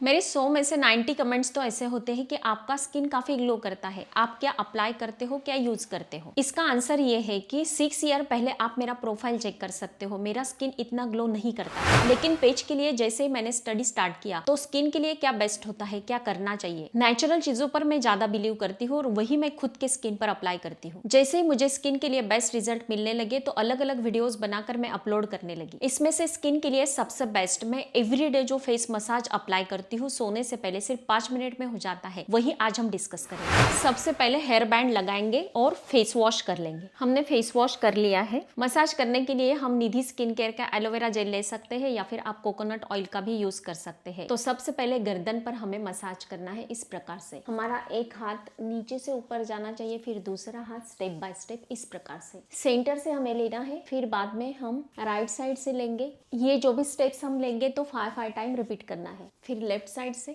मेरे 100 में से 90 कमेंट्स तो ऐसे होते हैं कि आपका स्किन काफी ग्लो करता है, आप क्या अप्लाई करते हो, क्या यूज करते हो। इसका आंसर ये है कि 6 ईयर पहले आप मेरा प्रोफाइल चेक कर सकते हो, मेरा स्किन इतना ग्लो नहीं करता। लेकिन पेज के लिए जैसे ही मैंने स्टडी स्टार्ट किया तो स्किन के लिए क्या बेस्ट होता है, क्या करना चाहिए, नेचुरल चीजों पर मैं ज्यादा बिलीव करती हूँ और वही मैं खुद के स्किन पर अप्लाई करती हूँ। जैसे ही मुझे स्किन के लिए बेस्ट रिजल्ट मिलने लगे तो अलग अलग वीडियोस बनाकर मैं अपलोड करने लगी। इसमें से स्किन के लिए सबसे बेस्ट मैं एवरीडे जो फेस मसाज अप्लाई करती हूँ सोने से पहले सिर्फ 5 मिनट में हो जाता है, वही आज हम डिस्कस करेंगे। सबसे पहले हेयर बैंड लगाएंगे और फेस वॉश कर लेंगे। हमने फेस वॉश कर लिया है। मसाज करने के लिए हम निधि स्किन केयर का एलोवेरा जेल ले सकते हैं या फिर आप कोकोनट ऑयल का भी यूज कर सकते हैं। तो सबसे पहले गर्दन पर हमें मसाज करना है इस प्रकार से। हमारा एक हाथ नीचे से ऊपर जाना चाहिए, फिर दूसरा हाथ स्टेप बाय स्टेप इस प्रकार से सेंटर से हमें लेना है। फिर बाद में हम राइट साइड से लेंगे। ये जो भी स्टेप्स हम लेंगे तो 5 टाइम रिपीट करना है। फिर लेफ्ट साइड से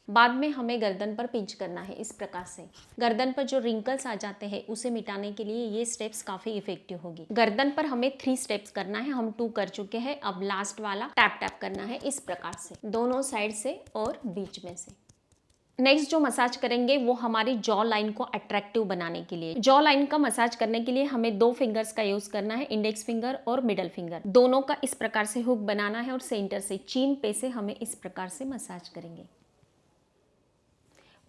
बाद में हमें गर्दन पर पिंच करना है इस प्रकार से। गर्दन पर जो रिंकल्स आ जाते हैं उसे मिटाने के लिए ये स्टेप्स काफी इफेक्टिव होगी। गर्दन पर हमें 3 स्टेप्स करना है, हम 2 कर चुके हैं। अब लास्ट वाला टैप टैप करना है इस प्रकार से, दोनों साइड से और बीच में से। नेक्स्ट जो मसाज करेंगे वो हमारी जॉ लाइन को अट्रैक्टिव बनाने के लिए। जॉ लाइन का मसाज करने के लिए हमें 2 फिंगर्स का यूज करना है, इंडेक्स फिंगर और मिडल फिंगर। दोनों का इस प्रकार से हुक बनाना है और सेंटर से चीन पे से हमें इस प्रकार से मसाज करेंगे।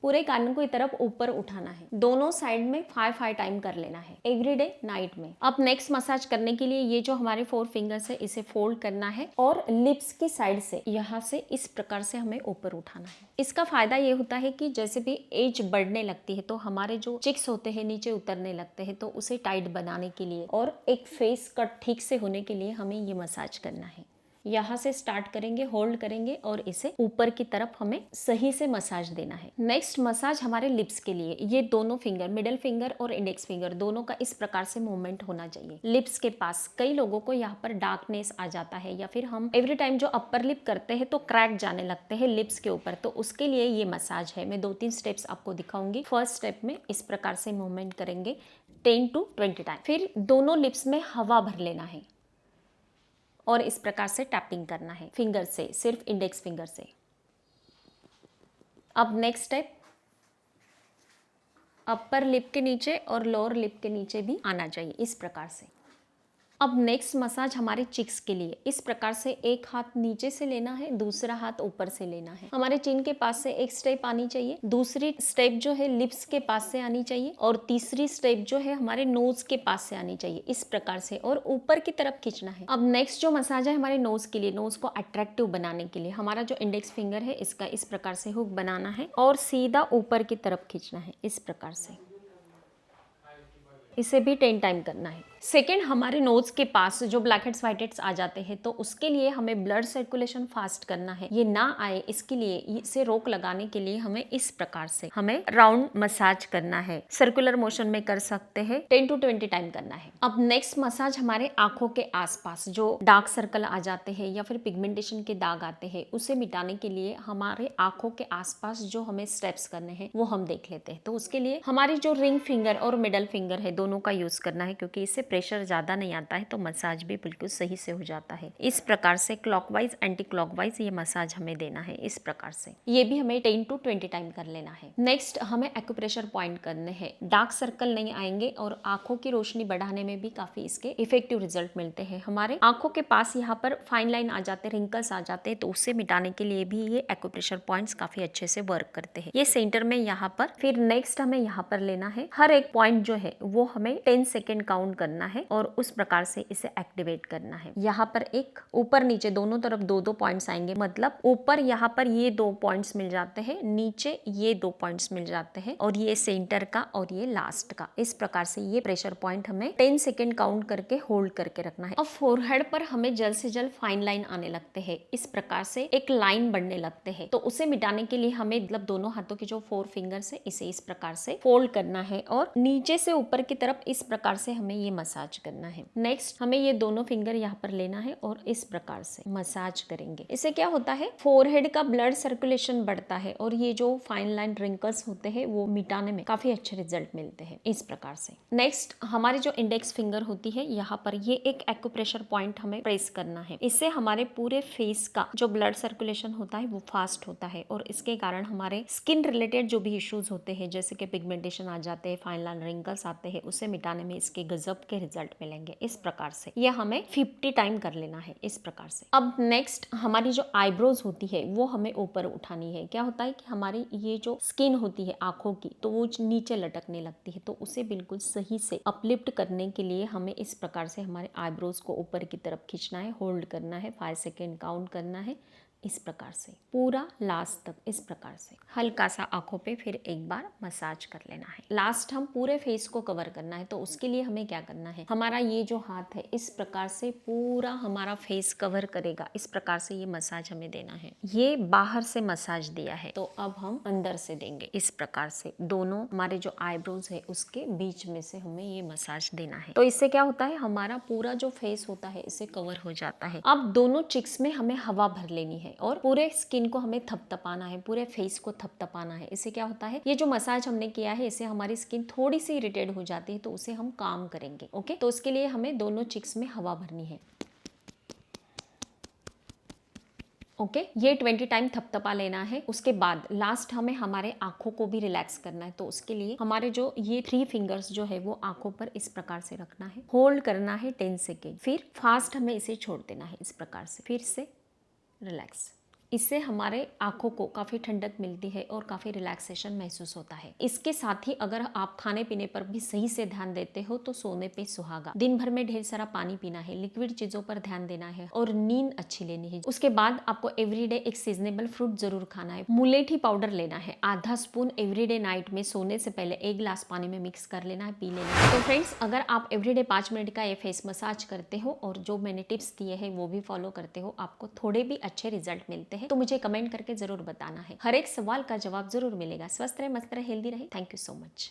पूरे कान को की तरफ ऊपर उठाना है। दोनों साइड में 5 टाइम कर लेना है एवरीडे नाइट में। अब नेक्स्ट मसाज करने के लिए ये जो हमारे 4 फिंगर्स है इसे फोल्ड करना है और लिप्स की साइड से यहाँ से इस प्रकार से हमें ऊपर उठाना है। इसका फायदा ये होता है कि जैसे भी एज बढ़ने लगती है तो हमारे जो चिक्स होते हैं नीचे उतरने लगते हैं, तो उसे टाइट बनाने के लिए और एक फेस कट ठीक से होने के लिए हमें ये मसाज करना है। यहाँ से स्टार्ट करेंगे, होल्ड करेंगे और इसे ऊपर की तरफ हमें सही से मसाज देना है। नेक्स्ट मसाज हमारे लिप्स के लिए। ये दोनों फिंगर, मिडिल फिंगर और इंडेक्स फिंगर, दोनों का इस प्रकार से मूवमेंट होना चाहिए लिप्स के पास। कई लोगों को यहाँ पर डार्कनेस आ जाता है या फिर हम एवरी टाइम जो अपर लिप करते हैं तो क्रैक जाने लगते हैं लिप्स के ऊपर, तो उसके लिए ये मसाज है। मैं 2-3 स्टेप्स आपको दिखाऊंगी। फर्स्ट स्टेप में इस प्रकार से मूवमेंट करेंगे 10 to 20 टाइम। फिर दोनों लिप्स में हवा भर लेना है और इस प्रकार से टैपिंग करना है फिंगर से, सिर्फ इंडेक्स फिंगर से। अब नेक्स्ट स्टेप, अपर लिप के नीचे और लोअर लिप के नीचे भी आना चाहिए इस प्रकार से। अब नेक्स्ट मसाज हमारे चिक्स के लिए। इस प्रकार से एक हाथ नीचे से लेना है, दूसरा हाथ ऊपर से लेना है। हमारे चिन के पास से एक स्टेप आनी चाहिए, दूसरी स्टेप जो है लिप्स के पास से आनी चाहिए और तीसरी स्टेप जो है हमारे नोज के पास से आनी चाहिए इस प्रकार से, और ऊपर की तरफ खींचना है। अब नेक्स्ट जो मसाज है हमारे नोज के लिए, नोज को अट्रैक्टिव बनाने के लिए हमारा जो इंडेक्स फिंगर है इसका इस प्रकार से हुक बनाना है और सीधा ऊपर की तरफ खींचना है इस प्रकार से। इसे भी 10 टाइम करना है। सेकेंड, हमारे नोज के पास जो ब्लैक हेड्स व्हाइट हेड्स आ जाते हैं तो उसके लिए हमें ब्लड सर्कुलेशन फास्ट करना है, ये ना आए इसके लिए, इसे रोक लगाने के लिए हमें इस प्रकार से हमें राउंड मसाज करना है। सर्कुलर मोशन में कर सकते हैं, 10 to 20 टाइम करना है। अब नेक्स्ट मसाज हमारे आंखों के आसपास जो डार्क सर्कल आ जाते हैं या फिर पिगमेंटेशन के दाग आते हैं उसे मिटाने के लिए हमारे आंखों के आसपास जो हमें स्टेप्स करने हैं वो हम देख लेते हैं। तो उसके लिए हमारी जो रिंग फिंगर और मिडल फिंगर है दोनों का यूज करना है, क्योंकि इससे प्रेशर ज्यादा नहीं आता है तो मसाज भी बिल्कुल सही से हो जाता है। इस प्रकार से क्लॉकवाइज एंटी क्लॉकवाइज ये मसाज हमें देना है इस प्रकार से। ये भी हमें 10 to 20 टाइम कर लेना है। नेक्स्ट हमें एक्यूप्रेशर पॉइंट करने हैं। डार्क सर्कल नहीं आएंगे और आंखों की रोशनी बढ़ाने में भी काफी इसके इफेक्टिव रिजल्ट मिलते हैं। हमारे आंखों के पास यहाँ पर फाइन लाइन आ जाते हैं, रिंकल्स आ जाते हैं, तो उसे मिटाने के लिए भी ये एक्यूप्रेशर पॉइंट्स काफी अच्छे से वर्क करते हैं। ये सेंटर में यहाँ पर, फिर नेक्स्ट हमें यहाँ पर लेना है। हर एक पॉइंट जो है वो हमें 10 सेकेंड काउंट करना है और उस प्रकार से इसे एक्टिवेट करना है। यहाँ पर एक ऊपर नीचे दोनों तरफ 2-2 पॉइंट्स आएंगे, मतलब ऊपर यहाँ पर ये 2 पॉइंट्स मिल जाते हैं, नीचे ये 2 पॉइंट्स मिल जाते हैं और ये सेंटर का और ये लास्ट का। इस प्रकार से ये प्रेशर पॉइंट हमें 10 सेकेंड काउंट करके होल्ड करके रखना है। अब फोरहेड पर हमें जल्द से जल्द फाइन लाइन आने लगते हैं, इस प्रकार से एक लाइन बढ़ने लगते हैं, तो उसे मिटाने के लिए हमें मतलब दोनों हाथों के जो 4 फिंगर्स है इसे इस प्रकार से फोल्ड करना है और नीचे से ऊपर की तरफ इस प्रकार से हमें ये मसाज मसाज करना है। नेक्स्ट हमें ये दोनों फिंगर यहाँ पर लेना है और इस प्रकार से मसाज करेंगे। इससे क्या होता है, फोरहेड का ब्लड सर्कुलेशन बढ़ता है और ये जो फाइन लाइन रिंकल्स होते हैं वो मिटाने में काफी अच्छे रिजल्ट मिलते हैं इस प्रकार से। नेक्स्ट हमारी जो इंडेक्स फिंगर होती है, यहाँ पर ये एक एक्यूप्रेशर पॉइंट हमें प्रेस करना है। इससे हमारे पूरे फेस का जो ब्लड सर्कुलेशन होता है वो फास्ट होता है और इसके कारण हमारे स्किन रिलेटेड जो भी इश्यूज होते हैं जैसे कि पिगमेंटेशन आ जाते हैं, फाइन लाइन रिंकल्स आते हैं, उसे मिटाने में इसके गजब के रिजल्ट मिलेंगे इस प्रकार से। यह हमें 50 टाइम कर लेना है इस प्रकार से। अब नेक्स्ट हमारी जो आईब्रोज होती है वो हमें ऊपर उठानी है। क्या होता है कि हमारी ये जो स्किन होती है आंखों की, तो वो नीचे लटकने लगती है, तो उसे बिल्कुल सही से अपलिफ्ट करने के लिए हमें इस प्रकार से हमारे आईब्रोज को ऊपर की तरफ खींचना है, होल्ड करना है, 5 सेकेंड काउंट करना है इस प्रकार से पूरा लास्ट तक। इस प्रकार से हल्का सा आंखों पे फिर एक बार मसाज कर लेना है। लास्ट हम पूरे फेस को कवर करना है, तो उसके लिए हमें क्या करना है, हमारा ये जो हाथ है इस प्रकार से पूरा हमारा फेस कवर करेगा, इस प्रकार से ये मसाज हमें देना है। ये बाहर से मसाज दिया है, तो अब हम अंदर से देंगे इस प्रकार से। दोनों हमारे जो आईब्रोज है उसके बीच में से हमें ये मसाज देना है। तो इससे क्या होता है, हमारा पूरा जो फेस होता है इसे कवर हो जाता है। अब दोनों चिक्स में हमें हवा भर लेनी है और पूरे स्किन को हमें थपथपाना है, पूरे फेस को थपथपाना है। इससे क्या होता है, ये जो मसाज हमने किया है इससे हमारी स्किन थोड़ी सी इरिटेट हो जाती है, तो उसे हम काम करेंगे। ओके, तो उसके लिए हमें दोनों चिक्स में हवा भरनी है। ओके, ये 20 टाइम थपथपा लेना है। उसके बाद लास्ट हमें हमारे आंखों को भी रिलैक्स करना है, तो उसके लिए हमारे जो ये 3 फिंगर्स जो है वो आंखों पर इस प्रकार से रखना है, होल्ड करना है 10 सेकेंड, फिर फास्ट हमें इसे छोड़ देना है इस प्रकार से, फिर से रिलैक्स। इससे हमारे आंखों को काफ़ी ठंडक मिलती है और काफ़ी रिलैक्सेशन महसूस होता है। इसके साथ ही अगर आप खाने पीने पर भी सही से ध्यान देते हो तो सोने पे सुहागा। दिन भर में ढेर सारा पानी पीना है, लिक्विड चीज़ों पर ध्यान देना है और नींद अच्छी लेनी है। उसके बाद आपको एवरीडे एक सीजनेबल फ्रूट जरूर खाना है। मुलेठी पाउडर लेना है, आधा स्पून एवरीडे नाइट में सोने से पहले 1 गिलास पानी में मिक्स कर लेना है, पी लेना है। तो फ्रेंड्स, अगर आप एवरीडे 5 मिनट का ये फेस मसाज करते हो और जो मैंने टिप्स दिए हैं वो भी फॉलो करते हो, आपको थोड़े भी अच्छे रिजल्ट मिलते हैं, तो मुझे कमेंट करके जरूर बताना है। हर एक सवाल का जवाब जरूर मिलेगा। स्वस्थ रहे, मस्त रहे, हेल्दी रहे। Thank you so much.